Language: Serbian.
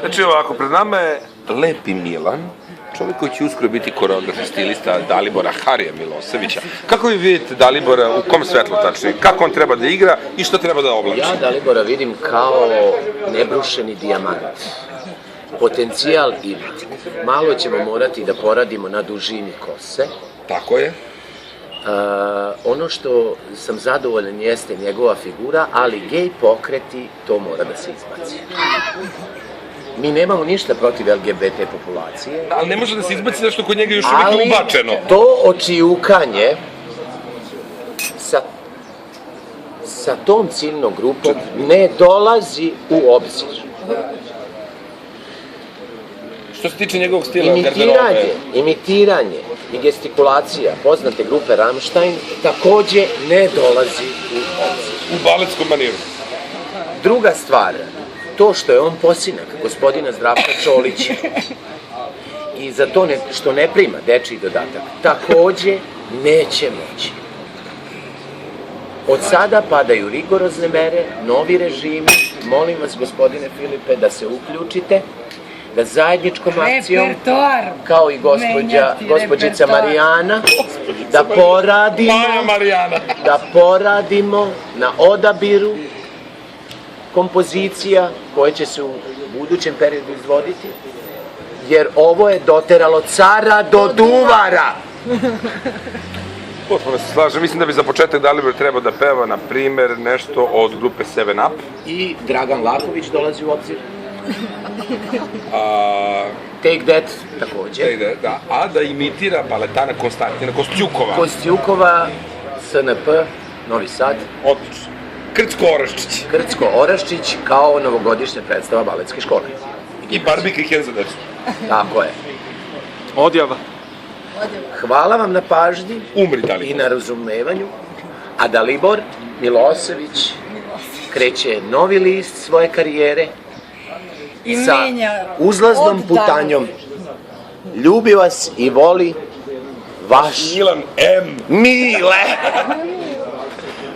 Znači ovako, pred nama je Lepi Milan, čovjek koji će uskoro biti koreograf i stilista Dalibora Harija Milosevića. Kako vi vidite Dalibora, u kom svetlu tačnije, kako on treba da igra i što treba da oblači? Ja Dalibora vidim kao nebrušeni dijamant. Potencijal ima. Malo ćemo morati da poradimo na dužini kose. Tako je. Ono što sam zadovoljan jeste njegova figura, ali gej pokreti, to mora da se izbaci. Mi nemamo ništa protiv LGBT populacije. Ali ne može da se izbaci zašto kod njega još uvijek ubačeno. To očijukanje sa tom ciljnom grupom ne dolazi u obzir. Što se tiče njegovog stila garderobe? Imitiranje i gestikulacija poznate grupe Rammstein takođe ne dolazi u obzir. U baletskom maniru. Druga stvar, to što je on posinak gospodina Zdravka Čolića i za to što ne prima dečiji dodatak, takođe neće moći. Od sada padaju rigorozne mere, novi režimi, molim vas gospodine Filipe da se uključite, da zajedničkom akcijom, kao i gospođica Marijana, da poradimo na odabiru kompozicija koje će se u budućem periodu izvoditi, jer ovo je doteralo cara do duvara. Potpuno se slažem, mislim da bi za početak Dalibor trebao da peva, na primer, nešto od grupe 7 Up. I Dragan Laković dolazi u obzir. Take That takođe. A da imitira baletana Konstantina Kostjukova. Kostjukova, SNP, Novi Sad. Odlično. Krcko Oraščić. Krcko Oraščić kao novogodišnja predstava baletske škole. I Barbika i Ken za decu. Tako je. Odjava. Hvala vam na pažnji i na razumevanju. A Dalibor Milosević kreće novi list svoje karijere sa uzlaznom putanjom. Ljubi vas i voli vaš Milan M. Mile.